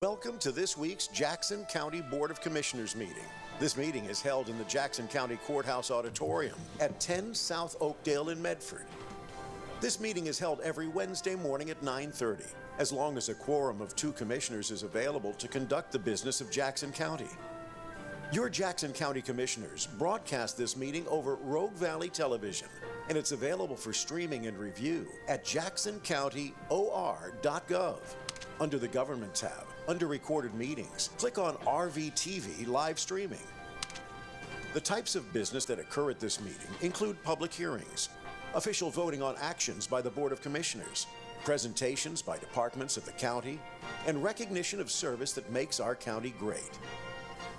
Welcome to this week's Jackson County Board of Commissioners meeting. This meeting is held in the Jackson County Courthouse Auditorium at 10 South Oakdale in Medford. This meeting is held every Wednesday morning at 9:30, as long as a quorum of 2 commissioners is available to conduct the business of Jackson County. Your Jackson County Commissioners broadcast this meeting over Rogue Valley Television, and it's available for streaming and review at jacksoncountyor.gov. Under the Government tab, under Recorded Meetings, click on RVTV Live Streaming. The types of business that occur at this meeting include public hearings, official voting on actions by the Board of Commissioners, presentations by departments of the county, and recognition of service that makes our county great.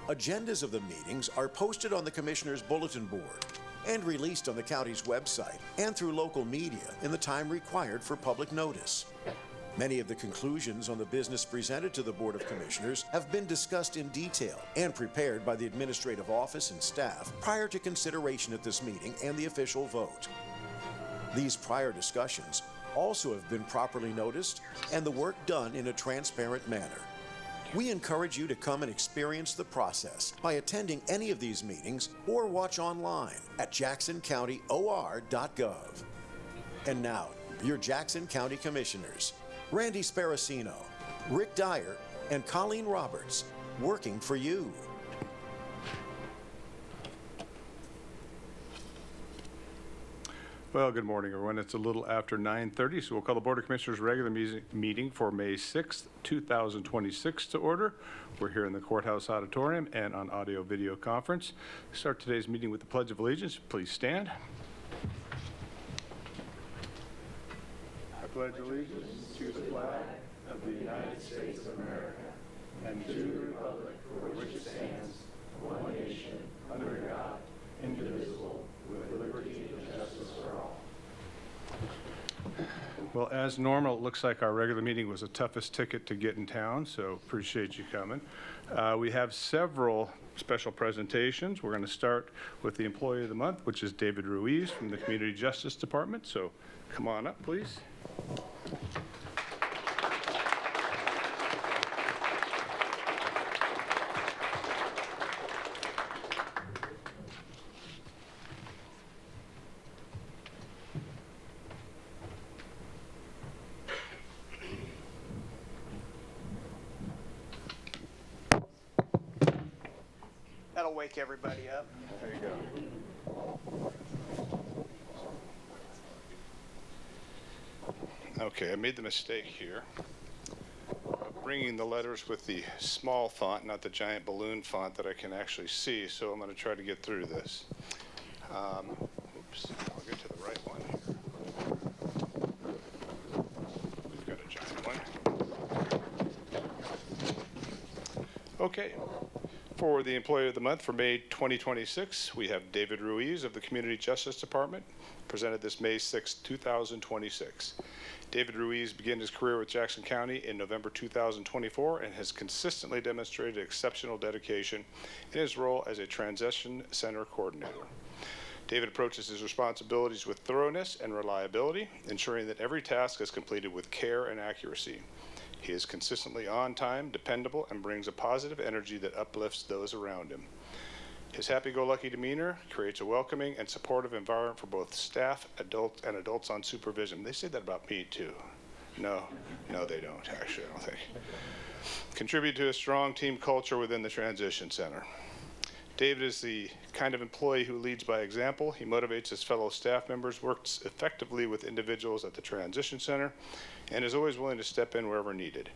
Agendas of the meetings are posted on the Commissioners' Bulletin Board and released on the county's website and through local media in the time required for public notice. Many of the conclusions on the business presented to the Board of Commissioners have been discussed in detail and prepared by the administrative office and staff prior to consideration at this meeting and the official vote. These prior discussions also have been properly noticed and the work done in a transparent manner. We encourage you to come and experience the process by attending any of these meetings or watch online at jacksoncountyor.gov. And now, your Jackson County Commissioners, Randy Sparacino, Rick Dyer, and Colleen Roberts, working for you. Well, good morning, everyone. It's a little after 9:30, so we'll call the Board of Commissioners regular meeting for May 6th, 2026 to order. We're here in the Courthouse Auditorium and on audio-video conference. Start today's meeting with the Pledge of Allegiance. Please stand. I pledge allegiance to the flag of the United States of America and to the republic for which it stands, one nation, under God, indivisible, with liberty and justice for all. Well, as normal, it looks like our regular meeting was the toughest ticket to get in town, so appreciate you coming. We have several special presentations. We're going to start with the Employee of the Month, which is David Ruiz from the Community Justice Department. So come on up, please. That'll wake everybody up. There you go. Okay, I made the mistake here of bringing the letters with the small font, not the giant balloon font that I can actually see, so I'm going to try to get through this. Oops, I'll get to the right one here. We've got a giant one. Okay. For the Employee of the Month for May 2026, we have David Ruiz of the Community Justice Department, presented this May 6, 2026. David Ruiz began his career with Jackson County in November 2024 and has consistently demonstrated exceptional dedication in his role as a Transition Center Coordinator. David approaches his responsibilities with thoroughness and reliability, ensuring that every task is completed with care and accuracy. He is consistently on time, dependable, and brings a positive energy that uplifts those around him. His happy-go-lucky demeanor creates a welcoming and supportive environment for both staff, adults, and adults on supervision. They say that about me, too. No, they don't, actually, I don't think. Contribute to a strong team culture within the Transition Center. David is the kind of employee who leads by example. He motivates his fellow staff members, works effectively with individuals at the Transition Center, and is always willing to step in wherever needed.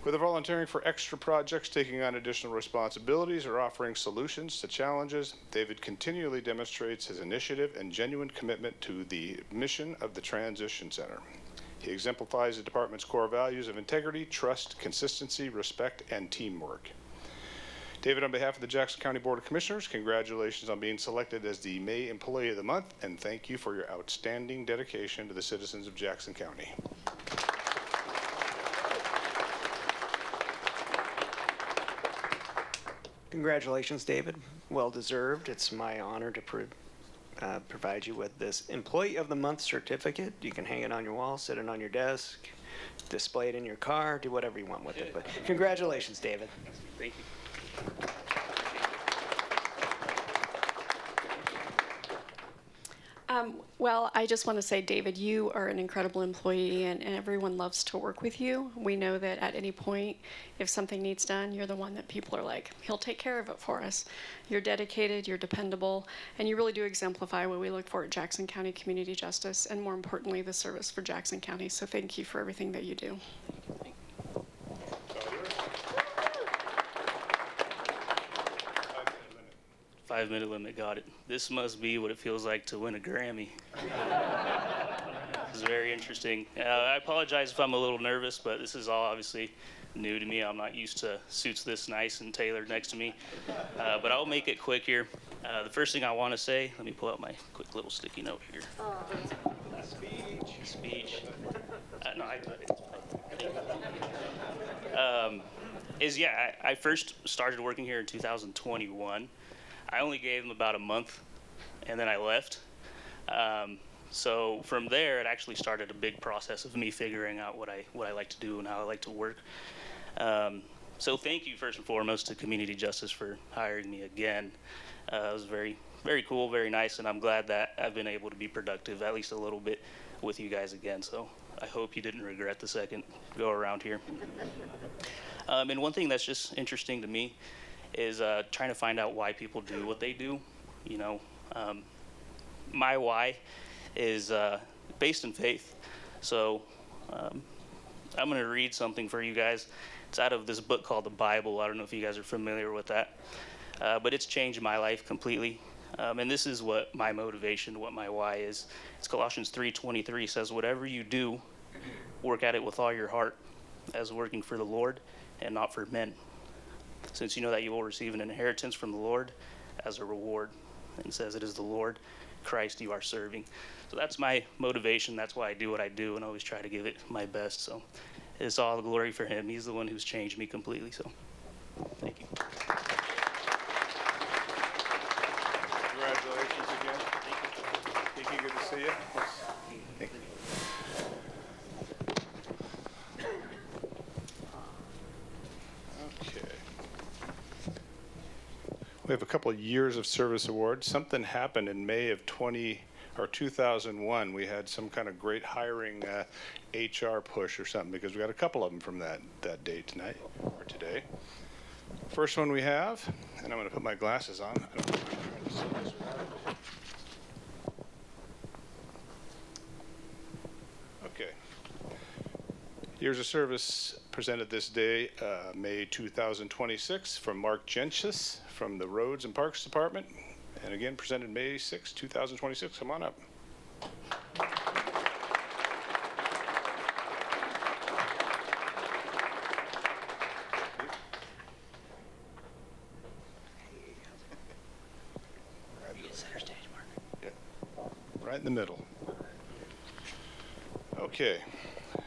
Whether volunteering for extra projects, taking on additional responsibilities, or offering solutions to challenges, David continually demonstrates his initiative and genuine commitment to the mission of the Transition Center. He exemplifies the department's core values of integrity, trust, consistency, respect, and teamwork. David, on behalf of the Jackson County Board of Commissioners, congratulations on being selected as the May Employee of the Month, and thank you for your outstanding dedication to the citizens of Jackson County. Congratulations, David. Well deserved. It's my honor to provide you with this Employee of the Month certificate. You can hang it on your wall, sit it on your desk, display it in your car, do whatever you want with it. But congratulations, David. Thank you. Well, I just want to say, David, you are an incredible employee, and everyone loves to work with you. We know that at any point, if something needs done, you're the one that people are like, he'll take care of it for us. You're dedicated, you're dependable, and you really do exemplify what we look for at Jackson County Community Justice, and more importantly, the service for Jackson County. So thank you for everything that you do. 5-minute limit, got it. This must be what it feels like to win a Grammy. This is very interesting. I apologize if I'm a little nervous, but this is all obviously new to me. I'm not used to suits this nice and tailored next to me. But I'll make it quick here. The first thing I want to say, let me pull out my quick little sticky note here. Speech. No, I got it. I first started working here in 2021. I only gave them about a month, and then I left. So from there, it actually started a big process of me figuring out what I like to do and how I like to work. So thank you first and foremost to Community Justice for hiring me again. It was very, very cool, very nice, and I'm glad that I've been able to be productive at least a little bit with you guys again. So I hope you didn't regret the second go around here. And one thing that's just interesting to me is trying to find out why people do what they do. You know, my why is based in faith. So I'm going to read something for you guys. It's out of this book called the Bible. I don't know if you guys are familiar with that, but it's changed my life completely. And this is what my motivation, what my why is. It's Colossians 3:23 says, "Whatever you do, work at it with all your heart, as working for the Lord and not for men, since you know that you will receive an inheritance from the Lord as a reward." And it says, "It is the Lord Christ you are serving." So that's my motivation. That's why I do what I do and always try to give it my best. So it's all the glory for him. He's the one who's changed me completely. So thank you. Congratulations again. Thank you. Good to see you. Thank you. Okay. We have a couple of years of service awards. Something happened in May of 2001. We had some kind of great hiring HR push or something, because we got a couple of them from that day tonight or today. First one we have, and I'm going to put my glasses on. I don't know if I'm trying to see this one. Okay. Years of service presented this day, May 2026, from Mark Genchis from the Roads and Parks Department. And again, presented May 6, 2026. Come on up. Right in the middle. Okay.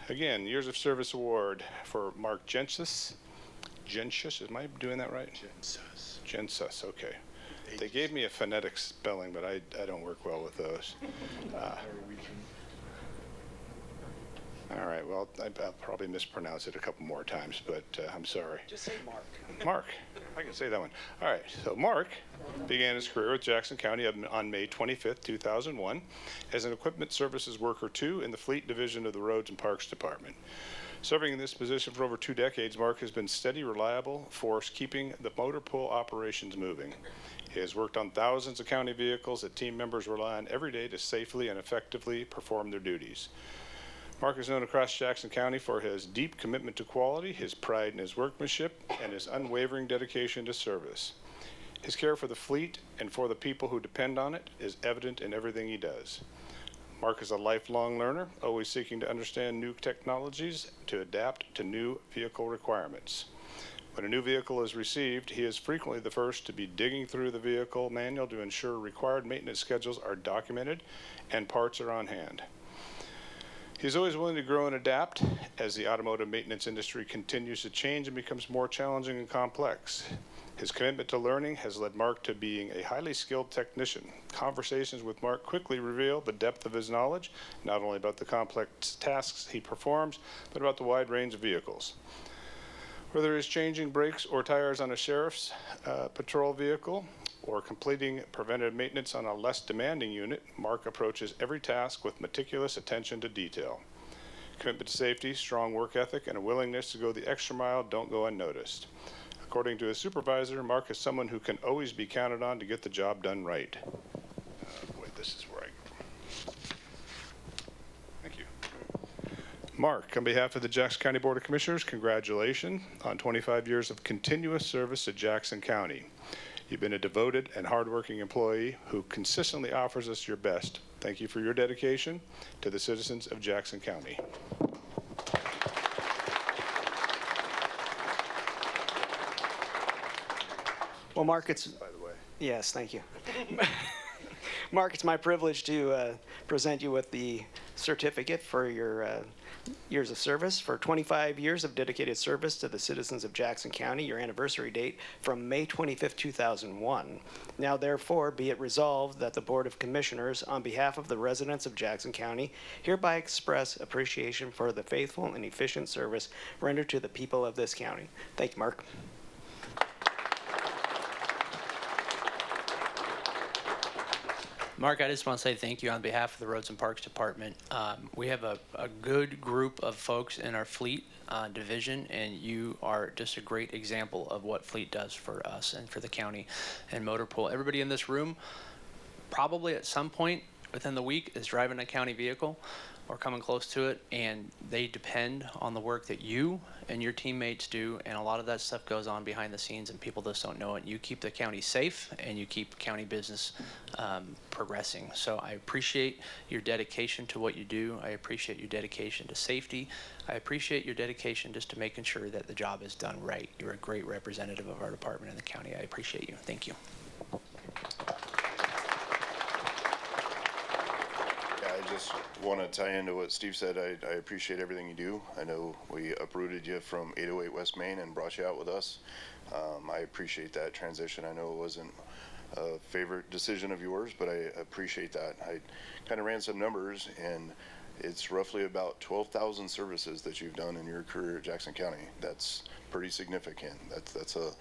Again, Years of Service Award for Mark Genchis. Genchis, am I doing that right? Gensus, okay. They gave me a phonetic spelling, but I don't work well with those. All right, well, I'll probably mispronounce it a couple more times, but I'm sorry. Just say Mark. Mark, I can say that one. All right, so Mark began his career with Jackson County on May 25th, 2001, as an Equipment Services Worker 2 in the Fleet Division of the Roads and Parks Department. Serving in this position for over 2 decades, Mark has been steady, reliable force keeping the motor pool operations moving. He has worked on thousands of county vehicles that team members rely on every day to safely and effectively perform their duties. Mark is known across Jackson County for his deep commitment to quality, his pride in his workmanship, and his unwavering dedication to service. His care for the fleet and for the people who depend on it is evident in everything he does. Mark is a lifelong learner, always seeking to understand new technologies to adapt to new vehicle requirements. When a new vehicle is received, he is frequently the first to be digging through the vehicle manual to ensure required maintenance schedules are documented and parts are on hand. He's always willing to grow and adapt as the automotive maintenance industry continues to change and becomes more challenging and complex. His commitment to learning has led Mark to being a highly skilled technician. Conversations with Mark quickly reveal the depth of his knowledge, not only about the complex tasks he performs, but about the wide range of vehicles. Whether it's changing brakes or tires on a sheriff's patrol vehicle, or completing preventive maintenance on a less demanding unit, Mark approaches every task with meticulous attention to detail. Commitment to safety, strong work ethic, and a willingness to go the extra mile don't go unnoticed. According to his supervisor, Mark is someone who can always be counted on to get the job done right. Boy, this is where I go. Thank you. Mark, on behalf of the Jackson County Board of Commissioners, congratulations on 25 years of continuous service to Jackson County. You've been a devoted and hardworking employee who consistently offers us your best. Thank you for your dedication to the citizens of Jackson County. Well, Mark, it's, By the way. yes, thank you. Mark, it's my privilege to present you with the certificate for your years of service. For 25 years of dedicated service to the citizens of Jackson County, your anniversary date from May 25th, 2001. Now, therefore, be it resolved that the Board of Commissioners, on behalf of the residents of Jackson County, hereby express appreciation for the faithful and efficient service rendered to the people of this county. Thank you, Mark. Mark, I just want to say thank you on behalf of the Roads and Parks Department. We have a good group of folks in our fleet division, and you are just a great example of what fleet does for us and for the county and motor pool. Everybody in this room probably at some point within the week is driving a county vehicle or coming close to it, and they depend on the work that you and your teammates do, and a lot of that stuff goes on behind the scenes and people just don't know it. You keep the county safe and you keep county business progressing. So I appreciate your dedication to what you do. I appreciate your dedication to safety. I appreciate your dedication just to making sure that the job is done right. You're a great representative of our department in the county. I appreciate you. Thank you. I just want to tie into what Steve said. I appreciate everything you do. I know we uprooted you from 808 West Main and brought you out with us. I appreciate that transition. I know it wasn't a favorite decision of yours, but I appreciate that. I kind of ran some numbers, and it's roughly about 12,000 services that you've done in your career at Jackson County. That's pretty significant. That's a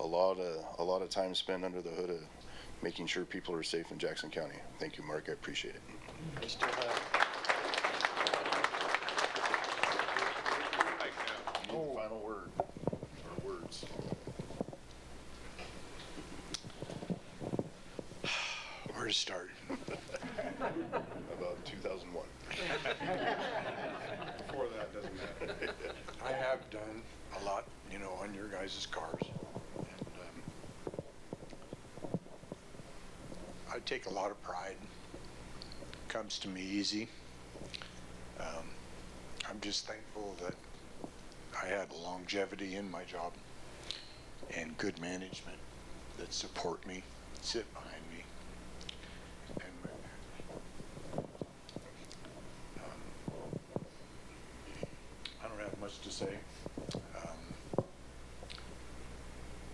lot of time spent under the hood of making sure people are safe in Jackson County. Thank you, Mark. I appreciate it. I still have. Final word or words. Where to start? About 2001. Before that, doesn't matter. I have done a lot, on your guys' cars. And I take a lot of pride. Comes to me easy. I'm just thankful that I had longevity in my job and good management that support me, sit behind me. And I don't have much to say.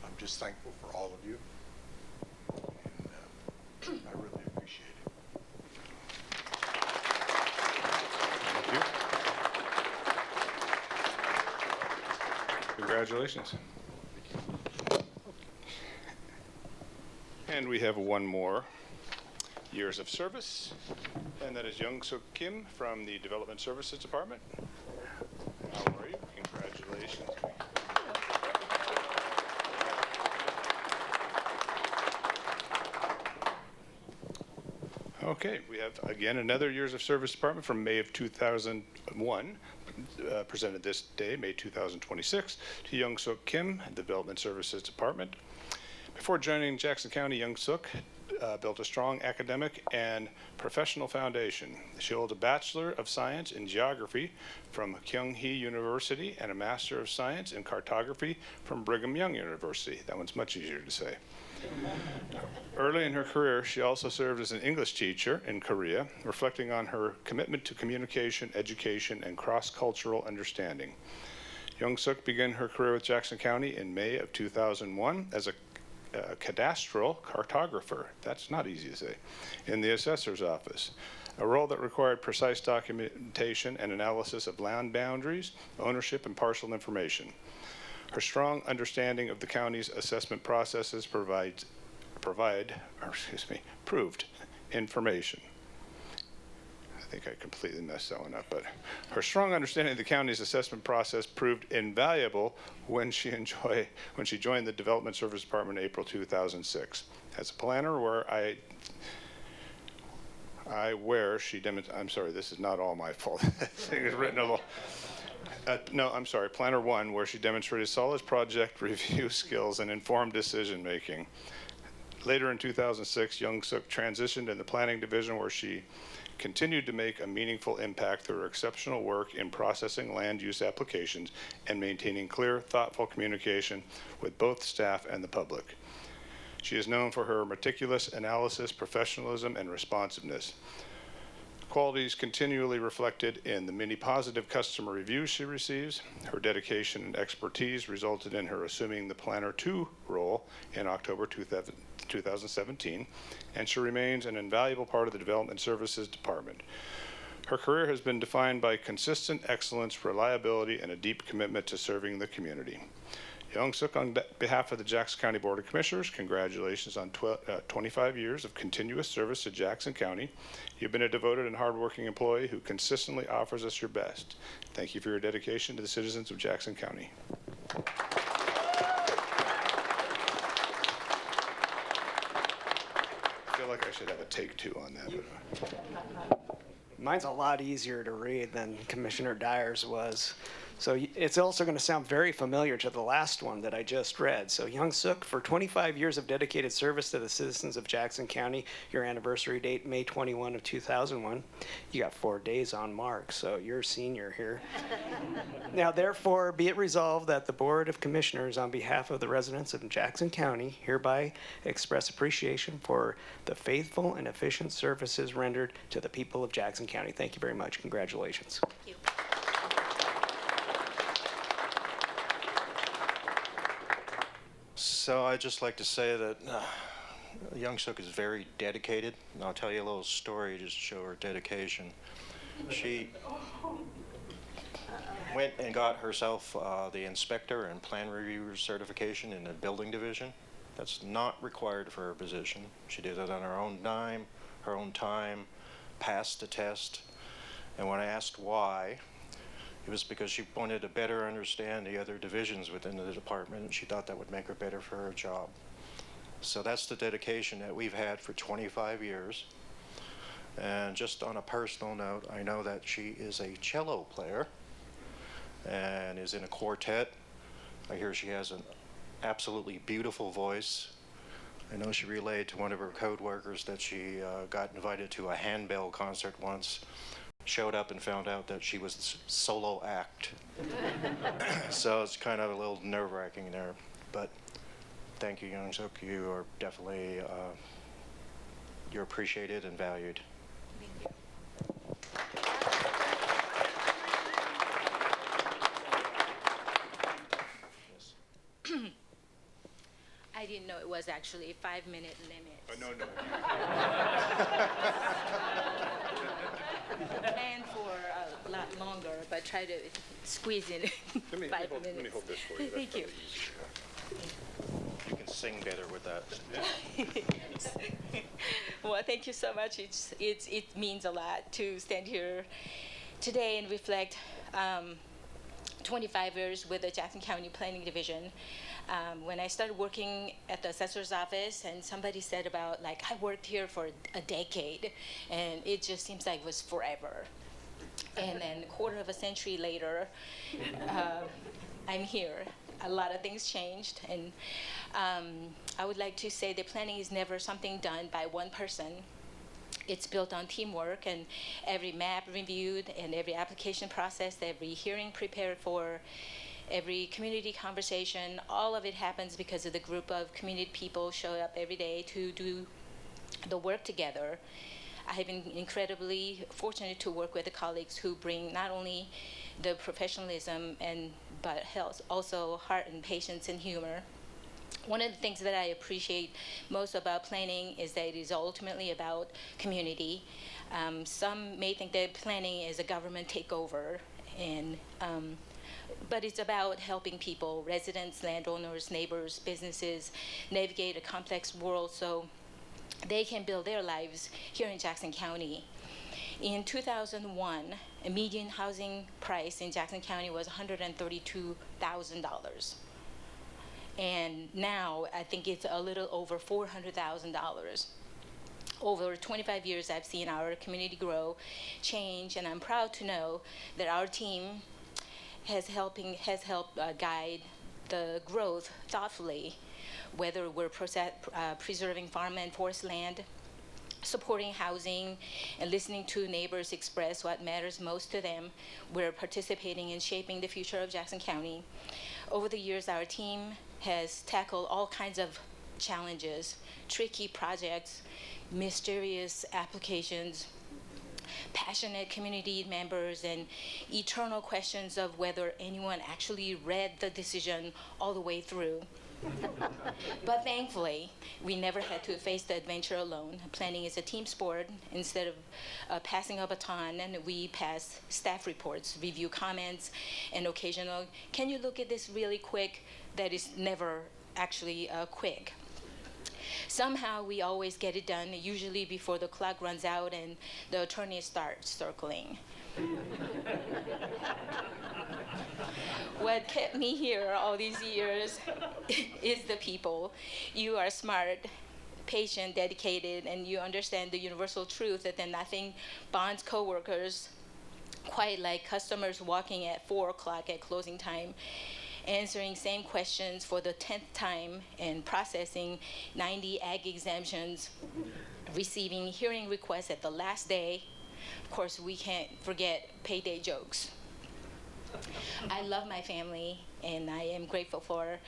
I'm just thankful for all of you, and I really appreciate it. Thank you. Congratulations. And we have one more years of service, and that is Young Suk Kim from the Development Services Department. How are you? Congratulations. Okay, we have again another years of service department from May of 2001, presented this day, May 2026, to Young Suk Kim, Development Services Department. Before joining Jackson County, Young Suk built a strong academic and professional foundation. She holds a Bachelor of Science in Geography from Kyung-hee University and a Master of Science in Cartography from Brigham Young University. That one's much easier to say. Early in her career, she also served as an English teacher in Korea, reflecting on her commitment to communication, education, and cross-cultural understanding. Young Suk began her career with Jackson County in May of 2001 as a cadastral cartographer. That's not easy to say. In the assessor's office, a role that required precise documentation and analysis of land boundaries, ownership, and parcel information. Her strong understanding of the county's assessment processes proved information. I think I completely messed that one up, but her strong understanding of the county's assessment process proved invaluable when she joined the Development Service Department in April 2006. As a planner, I'm sorry, this is not all my fault. This thing is written a little. No, I'm sorry, Planner 1, where she demonstrated solid project review skills and informed decision making. Later in 2006, Young-Suk transitioned in the planning division, where she continued to make a meaningful impact through her exceptional work in processing land use applications and maintaining clear, thoughtful communication with both staff and the public. She is known for her meticulous analysis, professionalism, and responsiveness. Qualities continually reflected in the many positive customer reviews she receives. Her dedication and expertise resulted in her assuming the Planner 2 role in October 2017, and she remains an invaluable part of the Development Services Department. Her career has been defined by consistent excellence, reliability, and a deep commitment to serving the community. Young-Suk, on behalf of the Jackson County Board of Commissioners, congratulations on 25 years of continuous service to Jackson County. You've been a devoted and hardworking employee who consistently offers us your best. Thank you for your dedication to the citizens of Jackson County. I feel like I should have a take two on that. Mine's a lot easier to read than Commissioner Dyer's was. So it's also going to sound very familiar to the last one that I just read. So Young-Suk, for 25 years of dedicated service to the citizens of Jackson County, your anniversary date, May 21 of 2001. You got 4 days on mark, so you're a senior here. Now, therefore, be it resolved that the Board of Commissioners, on behalf of the residents of Jackson County, hereby express appreciation for the faithful and efficient services rendered to the people of Jackson County. Thank you very much. Congratulations. Thank you. So I'd just like to say that Young-Suk is very dedicated, and I'll tell you a little story just to show her dedication. She went and got herself the inspector and plan reviewer certification in the building division. That's not required for her position. She did it on her own dime, her own time, passed the test, and when I asked why, it was because she wanted to better understand the other divisions within the department, and she thought that would make her better for her job. So that's the dedication that we've had for 25 years. And just on a personal note, I know that she is a cello player and is in a quartet. I hear she has an absolutely beautiful voice. I know she relayed to one of her code workers that she got invited to a handbell concert once. Showed up and found out that she was the solo act. So it's kind of a little nerve-wracking there. But thank you, Young-Suk. You are definitely, you're appreciated and valued. I didn't know it was actually a 5-minute limit. No. Planned for a lot longer, but try to squeeze in 5 minutes. Let me hold this for you. Thank you. You can sing better with that. Well, thank you so much. It means a lot to stand here today and reflect 25 years with the Jackson County Planning Division. When I started working at the assessor's office, and somebody said about, like, I worked here for a decade, and it just seems like it was forever. And then a quarter of a century later, I'm here. A lot of things changed, and I would like to say that planning is never something done by one person. It's built on teamwork, and every map reviewed, and every application processed, every hearing prepared for, every community conversation, all of it happens because of the group of community people show up every day to do the work together. I have been incredibly fortunate to work with the colleagues who bring not only the professionalism but also heart and patience and humor. One of the things that I appreciate most about planning is that it is ultimately about community. Some may think that planning is a government takeover, but it's about helping people, residents, landowners, neighbors, businesses, navigate a complex world so they can build their lives here in Jackson County. In 2001, a median housing price in Jackson County was $132,000. And now I think it's a little over $400,000. Over 25 years, I've seen our community grow, change, and I'm proud to know that our team has helped guide the growth thoughtfully, whether we're preserving farm and forest land, supporting housing, and listening to neighbors express what matters most to them. We're participating in shaping the future of Jackson County. Over the years, our team has tackled all kinds of challenges, tricky projects, mysterious applications, passionate community members, and eternal questions of whether anyone actually read the decision all the way through. But thankfully, we never had to face the adventure alone. Planning is a team sport. Instead of passing a baton, and we pass staff reports, review comments, and occasional, can you look at this really quick? That is never actually quick. Somehow we always get it done, usually before the clock runs out and the attorneys start circling. What kept me here all these years is the people. You are smart, patient, dedicated, and you understand the universal truth that nothing bonds coworkers quite like customers walking at 4 o'clock at closing time, answering same questions for the 10th time, and processing 90 ag exemptions, receiving hearing requests at the last day. Of course, we can't forget payday jokes. I love my family, and I am grateful for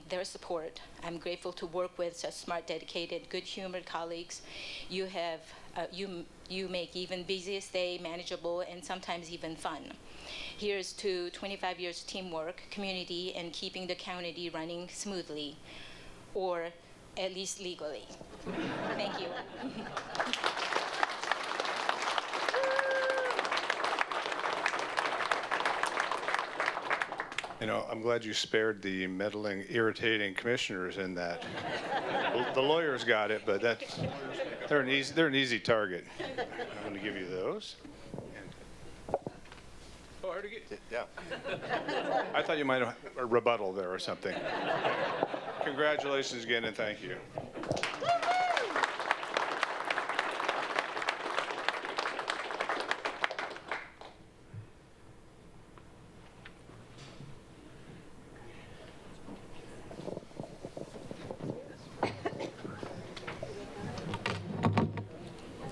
their support. I'm grateful to work with such smart, dedicated, good-humored colleagues. You make even busiest day manageable and sometimes even fun. Here's to 25 years of teamwork, community, and keeping the county running smoothly, or at least legally. Thank you. You know, I'm glad you spared the meddling, irritating commissioners in that. The lawyers got it, but they're an easy target. I'm going to give you those. Oh, I already get. Yeah. I thought you might have a rebuttal there or something. Congratulations again, and thank you.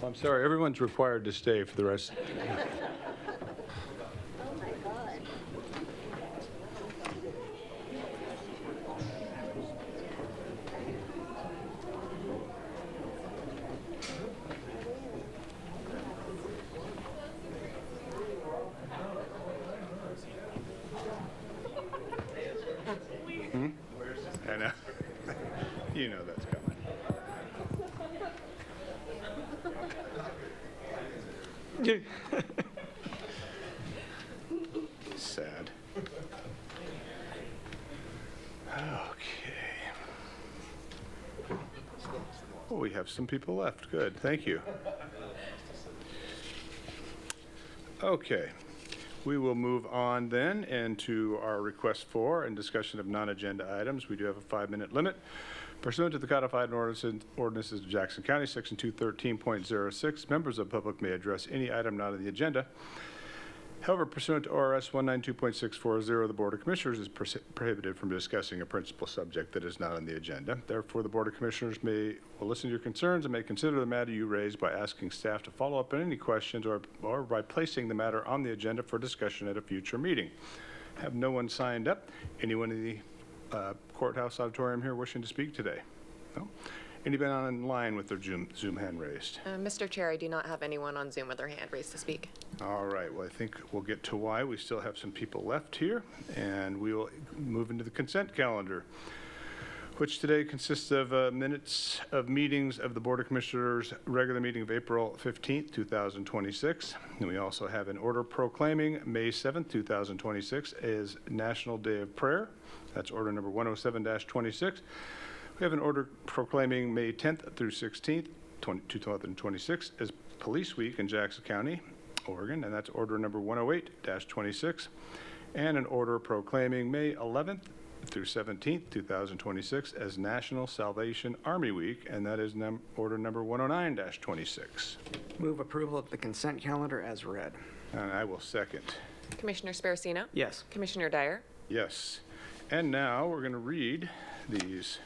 I'm sorry, everyone's required to stay for the rest. Oh my God. I know. You know that's coming. Sad. Okay. Oh, we have some people left. Good. Thank you. Okay. We will move on then into our request for and discussion of non-agenda items. We do have a 5-minute limit. Pursuant to the codified ordinances of Jackson County, Section 213.06, members of the public may address any item not on the agenda. However, pursuant to ORS 192.640, the Board of Commissioners is prohibited from discussing a principal subject that is not on the agenda. Therefore, the Board of Commissioners will listen to your concerns and may consider the matter you raised by asking staff to follow up on any questions or by placing the matter on the agenda for discussion at a future meeting. Have no one signed up? Anyone in the courthouse auditorium here wishing to speak today? No? Anybody online with their Zoom hand raised? Mr. Chair, I do not have anyone on Zoom with their hand raised to speak. All right, well, I think we'll get to why. We still have some people left here, and we will move into the consent calendar. which today consists of minutes of meetings of the Board of Commissioners regular meeting of April 15th, 2026. And we also have an order proclaiming May 7th, 2026 as National Day of Prayer. That's order number 107-26. We have an order proclaiming May 10th through 16th, 2026 as Police Week in Jackson County, Oregon, and that's order number 108-26. And an order proclaiming May 11th through 17th, 2026 as National Salvation Army Week, and that is order number 109-26. Move approval of the consent calendar as read. And I will second. Commissioner Sparacino? Yes. Commissioner Dyer? Yes. And now we're going to read these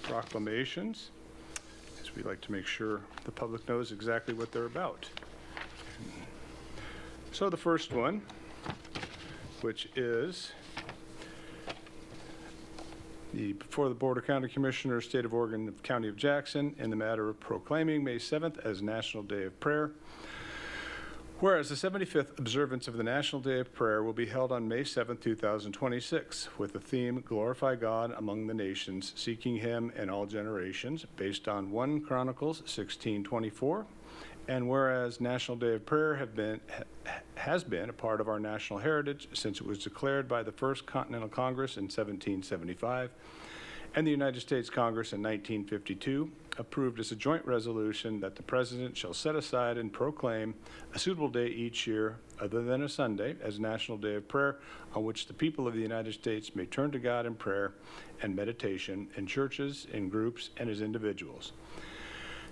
proclamations, as we like to make sure the public knows exactly what they're about. So the first one, which is before the Board of County Commissioners, State of Oregon, County of Jackson, in the matter of proclaiming May 7th as National Day of Prayer. Whereas the 75th observance of the National Day of Prayer will be held on May 7th, 2026, with the theme Glorify God Among the Nations, Seeking Him in All Generations, based on 1 Chronicles 16:24. And whereas National Day of Prayer has been a part of our national heritage since it was declared by the First Continental Congress in 1775, and the United States Congress in 1952 approved as a joint resolution that the President shall set aside and proclaim a suitable day each year, other than a Sunday, as National Day of Prayer, on which the people of the United States may turn to God in prayer and meditation in churches, in groups, and as individuals.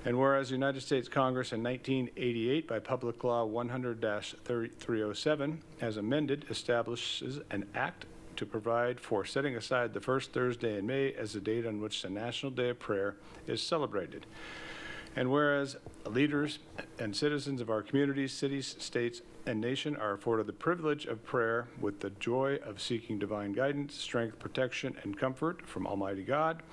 And whereas the United States Congress in 1988, by Public Law 100-307, as amended, establishes an act to provide for setting aside the first Thursday in May as the date on which the National Day of Prayer is celebrated. And whereas leaders and citizens of our communities, cities, states, and nation are afforded the privilege of prayer with the joy of seeking divine guidance, strength, protection, and comfort from Almighty God.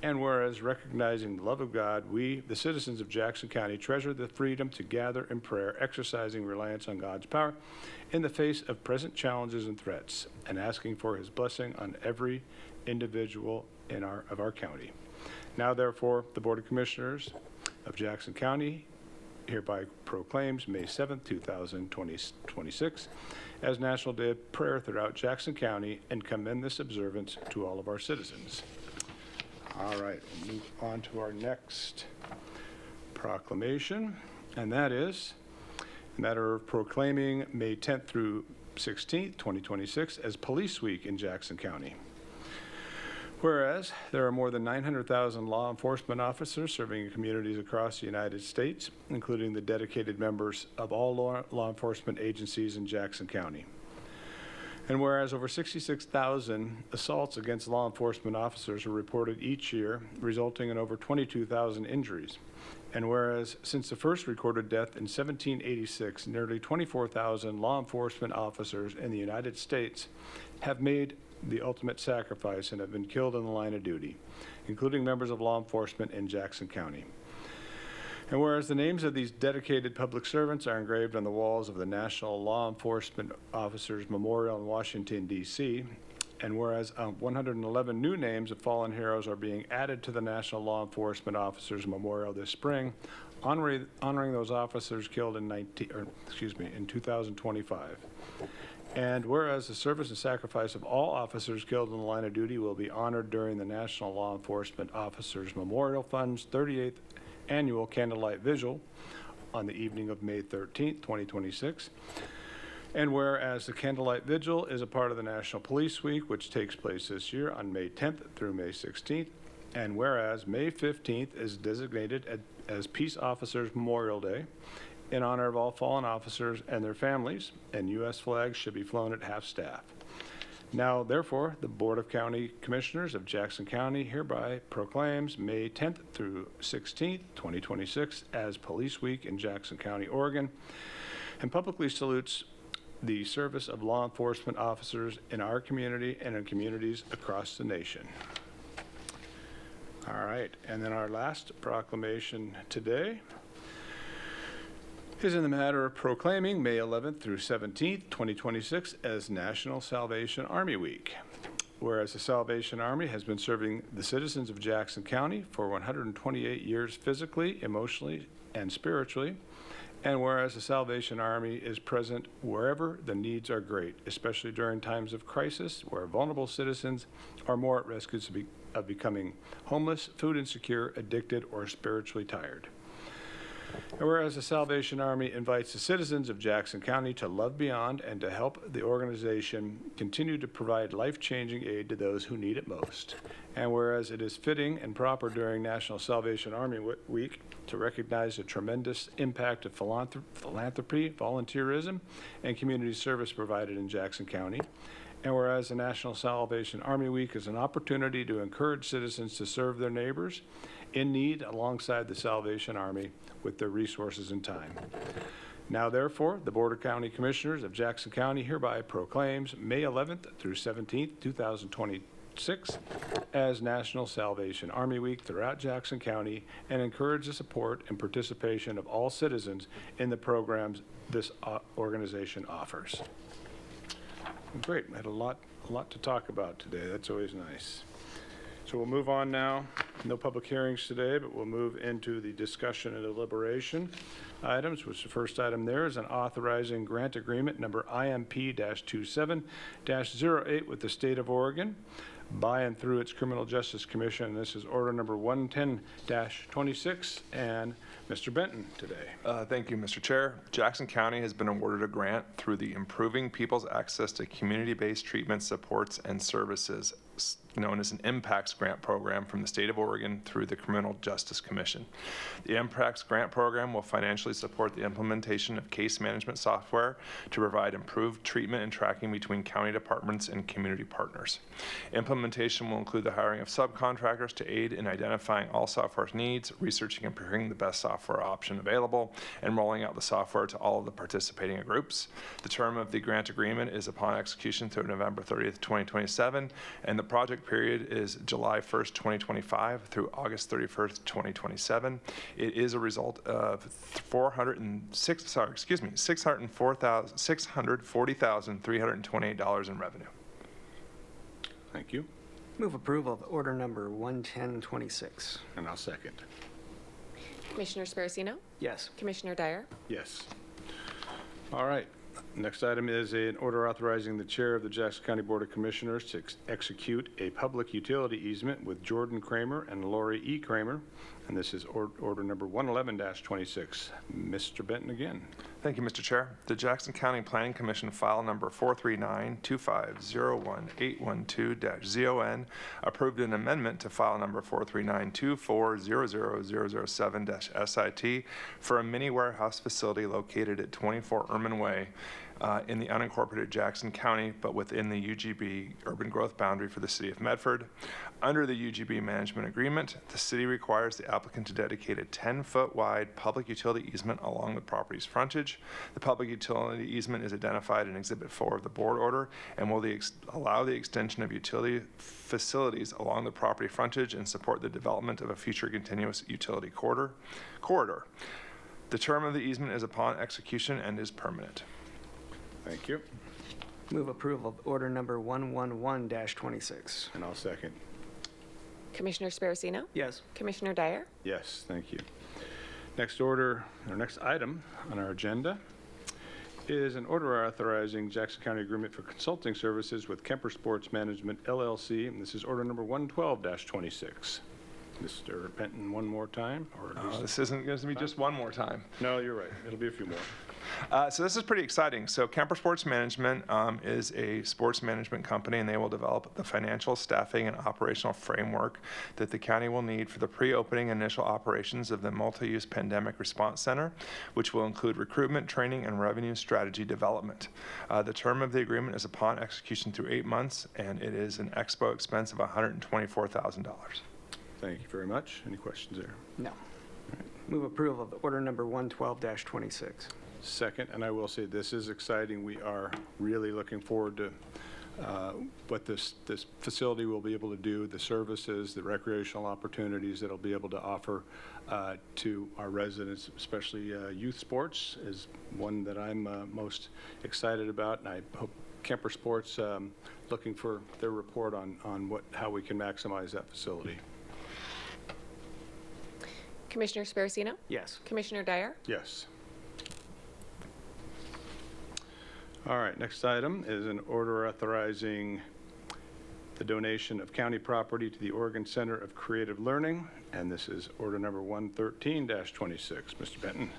And whereas recognizing the love of God, we, the citizens of Jackson County, treasure the freedom to gather in prayer, exercising reliance on God's power in the face of present challenges and threats, and asking for his blessing on every individual of our county. Now, therefore, the Board of Commissioners of Jackson County hereby proclaims May 7th, 2026 as National Day of Prayer throughout Jackson County and commend this observance to all of our citizens. All right, we'll move on to our next proclamation, and that is a matter of proclaiming May 10th through 16th, 2026 as Police Week in Jackson County. Whereas there are more than 900,000 law enforcement officers serving in communities across the United States, including the dedicated members of all law enforcement agencies in Jackson County. And whereas over 66,000 assaults against law enforcement officers are reported each year, resulting in over 22,000 injuries. And whereas since the first recorded death in 1786, nearly 24,000 law enforcement officers in the United States have made the ultimate sacrifice and have been killed in the line of duty, including members of law enforcement in Jackson County. And whereas the names of these dedicated public servants are engraved on the walls of the National Law Enforcement Officers Memorial in Washington, D.C., and whereas 111 new names of fallen heroes are being added to the National Law Enforcement Officers Memorial this spring, honoring those officers killed in 2025. And whereas the service and sacrifice of all officers killed in the line of duty will be honored during the National Law Enforcement Officers Memorial Fund's 38th Annual Candlelight Vigil on the evening of May 13th, 2026. And whereas the Candlelight Vigil is a part of the National Police Week, which takes place this year on May 10th through May 16th, and whereas May 15th is designated as Peace Officers Memorial Day in honor of all fallen officers and their families, and U.S. flags should be flown at half-staff. Now, therefore, the Board of County Commissioners of Jackson County hereby proclaims May 10th through 16th, 2026 as Police Week in Jackson County, Oregon, and publicly salutes the service of law enforcement officers in our community and in communities across the nation. All right, and then our last proclamation today is in the matter of proclaiming May 11th through 17th, 2026 as National Salvation Army Week. whereas the Salvation Army has been serving the citizens of Jackson County for 128 years physically, emotionally, and spiritually, and whereas the Salvation Army is present wherever the needs are great, especially during times of crisis where vulnerable citizens are more at risk of becoming homeless, food insecure, addicted, or spiritually tired. And whereas the Salvation Army invites the citizens of Jackson County to love beyond and to help the organization continue to provide life-changing aid to those who need it most. And whereas it is fitting and proper during National Salvation Army Week to recognize the tremendous impact of philanthropy, volunteerism, and community service provided in Jackson County. And whereas the National Salvation Army Week is an opportunity to encourage citizens to serve their neighbors in need alongside the Salvation Army with their resources and time. Now, therefore, the Board of County Commissioners of Jackson County hereby proclaims May 11th through 17th, 2026 as National Salvation Army Week throughout Jackson County and encourage the support and participation of all citizens in the programs this organization offers. Great, we had a lot to talk about today. That's always nice. So we'll move on now. No public hearings today, but we'll move into the discussion and deliberation items, which the first item there is an authorizing grant agreement number IMP-27-08 with the State of Oregon by and through its Criminal Justice Commission. This is order number 110-26, and Mr. Benton today. Thank you, Mr. Chair. Jackson County has been awarded a grant through the Improving People's Access to Community-Based Treatment Supports and Services, known as an IMPACTS grant program from the State of Oregon through the Criminal Justice Commission. The IMPACTS grant program will financially support the implementation of case management software to provide improved treatment and tracking between county departments and community partners. Implementation will include the hiring of subcontractors to aid in identifying all software needs, researching and preparing the best software option available, and rolling out the software to all of the participating groups. The term of the grant agreement is upon execution through November 30th, 2027, and the project period is July 1st, 2025 through August 31st, 2027. It is a result of $640,328 in revenue. Thank you. Move approval of order number 110-26. And I'll second. Commissioner Sparacino? Yes. Commissioner Dyer? Yes. All right. Next item is an order authorizing the chair of the Jackson County Board of Commissioners to execute a public utility easement with Jordan Kramer and Lori E. Kramer. And this is order number 111-26. Mr. Benton again. Thank you, Mr. Chair. The Jackson County Planning Commission file number 439-2501812-ZON approved an amendment to file number 439-2400007-SIT for a mini warehouse facility located at 24 Erman Way in the unincorporated Jackson County, but within the UGB urban growth boundary for the city of Medford. Under the UGB management agreement, the city requires the applicant to dedicate a 10-foot wide public utility easement along the property's frontage. The public utility easement is identified in Exhibit 4 of the board order and will allow the extension of utility facilities along the property frontage and support the development of a future continuous utility corridor. The term of the easement is upon execution and is permanent. Thank you. Move approval of order number 111-26. And I'll second. Commissioner Sparacino? Yes. Commissioner Dyer? Yes, thank you. Next item on our agenda is an order authorizing Jackson County agreement for consulting services with Kemper Sports Management, LLC, and this is order number 112-26. Mr. Benton, one more time? Or This isn't going to be just one more time. No, you're right. It'll be a few more. So this is pretty exciting. So Kemper Sports Management is a sports management company, and they will develop the financial, staffing, and operational framework that the county will need for the pre-opening initial operations of the multi-use pandemic response center, which will include recruitment, training, and revenue strategy development. The term of the agreement is upon execution through 8 months, and it is an expo expense of $124,000. Thank you very much. Any questions there? No. Move approval of order number 112-26. Second, and I will say this is exciting. We are really looking forward to what this facility will be able to do, the services, the recreational opportunities that it'll be able to offer to our residents, especially youth sports is one that I'm most excited about, and I hope Kemper Sports looking for their report on how we can maximize that facility. Commissioner Sparacino? Yes. Commissioner Dyer? Yes. All right, next item is an order authorizing the donation of county property to the Oregon Center of Creative Learning, and this is order number 113-26. Mr. Benton.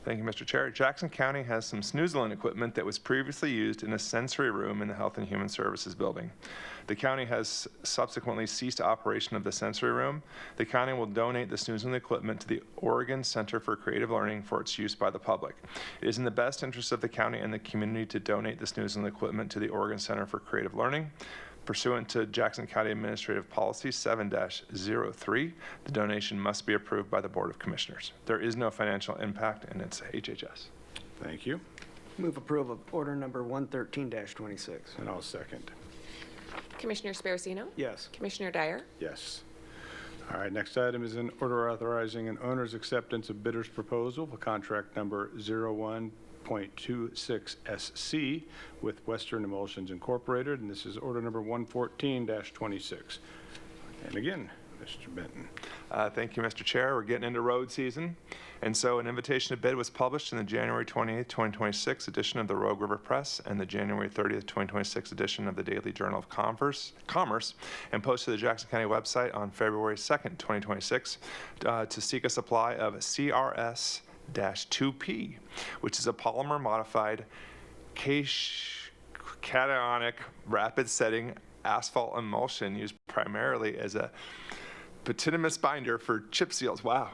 Thank you, Mr. Chair. Jackson County has some snoozling equipment that was previously used in a sensory room in the Health and Human Services building. The county has subsequently ceased operation of the sensory room. The county will donate the snoozling equipment to the Oregon Center for Creative Learning for its use by the public. It is in the best interest of the county and the community to donate the snoozling equipment to the Oregon Center for Creative Learning. Pursuant to Jackson County Administrative Policy 7-03, the donation must be approved by the Board of Commissioners. There is no financial impact, and it's HHS. Thank you. Move approval of order number 113-26. And I'll second. Commissioner Sparacino? Yes. Commissioner Dyer? Yes. All right, next item is an order authorizing an owner's acceptance of bidder's proposal for contract number 01.26SC with Western Emulsions Incorporated, and this is order number 114-26. And again, Mr. Benton. Thank you, Mr. Chair. We're getting into road season, and so an invitation to bid was published in the January 28th, 2026 edition of the Rogue River Press and the January 30th, 2026 edition of the Daily Journal of Commerce, and posted to the Jackson County website on February 2nd, 2026 to seek a supply of CRS-2P, which is a polymer-modified cationic rapid setting asphalt emulsion used primarily as a bituminous binder for chip seals. Wow.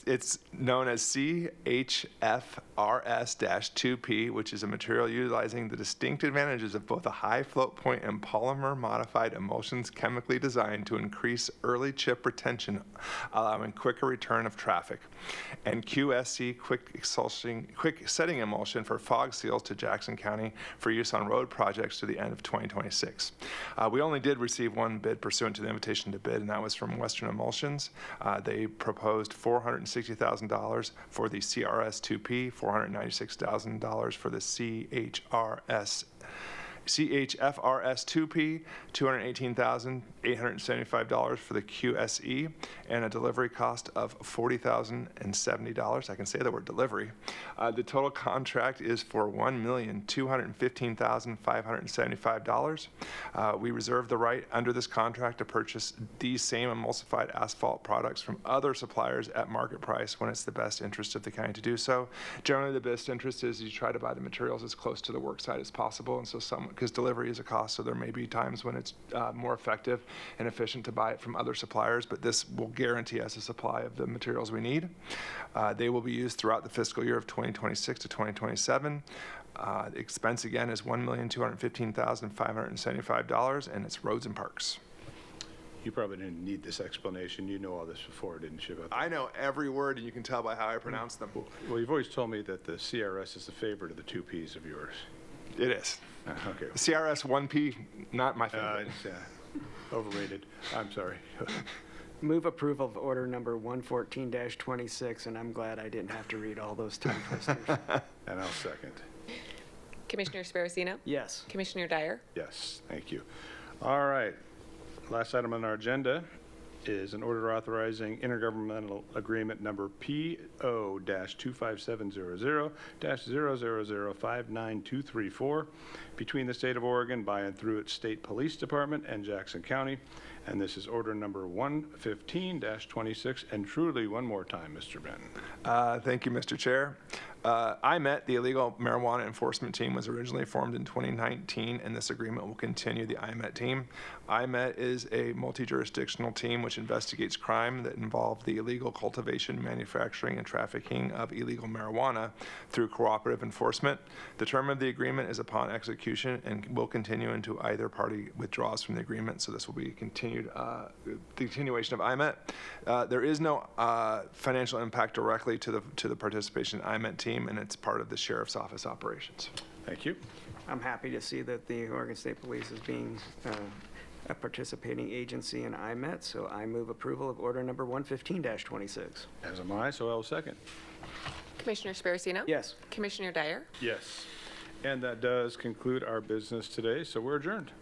It's known as CHFRS-2P, which is a material utilizing the distinct advantages of both a high float point and polymer modified emulsions chemically designed to increase early chip retention, allowing quicker return of traffic, and QSC quick setting emulsion for fog seals to Jackson County for use on road projects to the end of 2026. We only did receive one bid pursuant to the invitation to bid, and that was from Western Emulsions. They proposed $460,000 for the CRS-2P, $496,000 for the CHFRS-2P, $218,875 for the QSE, and a delivery cost of $40,070. I can say the word delivery. The total contract is for $1,215,575. We reserve the right under this contract to purchase these same emulsified asphalt products from other suppliers at market price when it's the best interest of the county to do so. Generally, the best interest is you try to buy the materials as close to the work site as possible, and so because delivery is a cost, so there may be times when it's more effective and efficient to buy it from other suppliers, but this will guarantee us a supply of the materials we need. They will be used throughout the fiscal year of 2026 to 2027. The expense again is $1,215,575, and it's roads and parks. You probably didn't need this explanation. You know all this before, didn't you? I know every word, and you can tell by how I pronounce them. Well, you've always told me that the CRS is the favorite of the two Ps of yours. It is. Okay. The CRS-1P, not my favorite. It's overrated. I'm sorry. Move approval of order number 114-26, and I'm glad I didn't have to read all those tongue twisters. And I'll second. Commissioner Sparacino? Yes. Commissioner Dyer? Yes, thank you. All right. Last item on our agenda is an order authorizing intergovernmental agreement number PO-25700-000592234 between the state of Oregon by and through its state police department and Jackson County. And this is order number 115-26. And truly, one more time, Mr. Benton. Thank you, Mr. Chair. IMET, the Illegal Marijuana Enforcement Team, was originally formed in 2019, and this agreement will continue the IMET team. IMET is a multi-jurisdictional team which investigates crime that involve the illegal cultivation, manufacturing, and trafficking of illegal marijuana through cooperative enforcement. The term of the agreement is upon execution and will continue until either party withdraws from the agreement, so this will be continued, the continuation of IMET. There is no financial impact directly to the participation in IMET team, and it's part of the Sheriff's Office operations. Thank you. I'm happy to see that the Oregon State Police is being a participating agency in IMET, so I move approval of order number 115-26. As am I, so I will second. Commissioner Sparacino? Yes. Commissioner Dyer? Yes. And that does conclude our business today, so we're adjourned.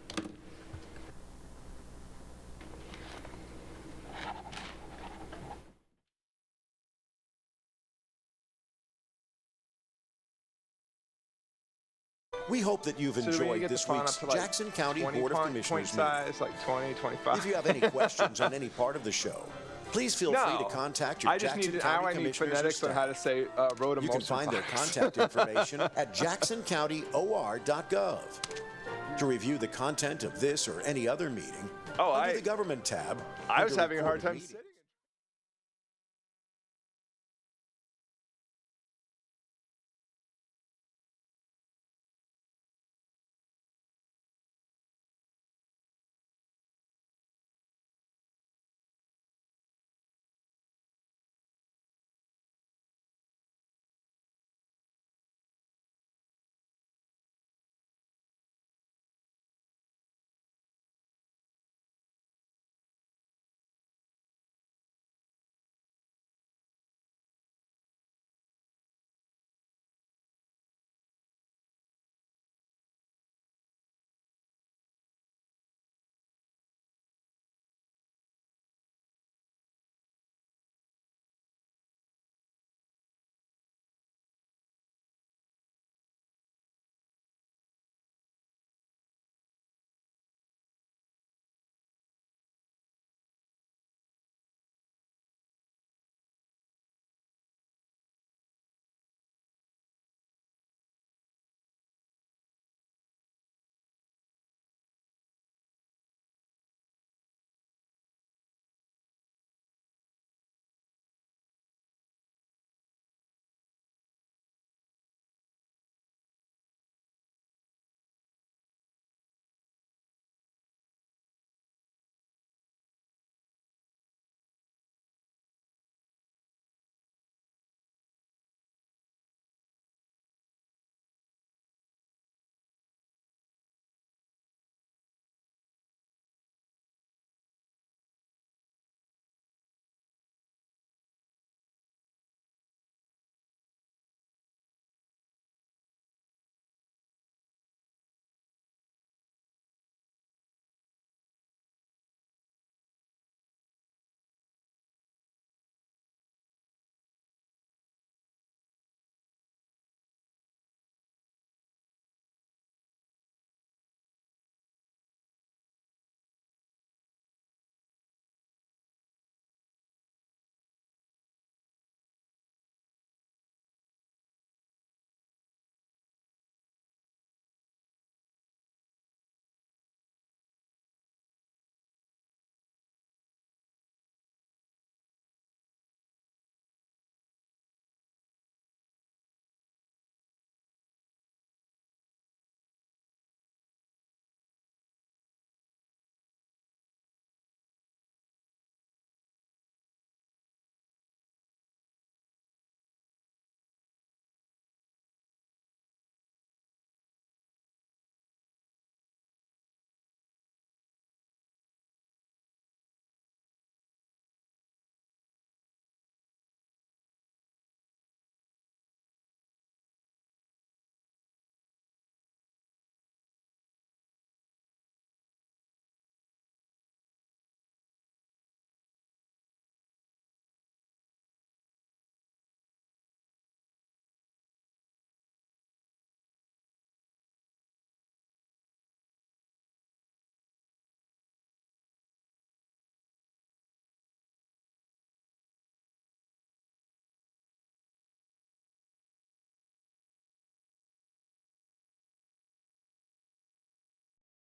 We hope that you've So do we enjoyed get the this font week's up to, like, Jackson County 20 Board of point Commissioners meeting. size, like 20, 25? If you have any questions on any part of the show, please feel free to contact your I just Jackson need County I need Commissioners or phonetics on how to staff. say road You can find their contact information at jacksoncountyor.gov. To review the content of this or any other meeting, under the Government tab, I was under having a hard Recorded time Meetings.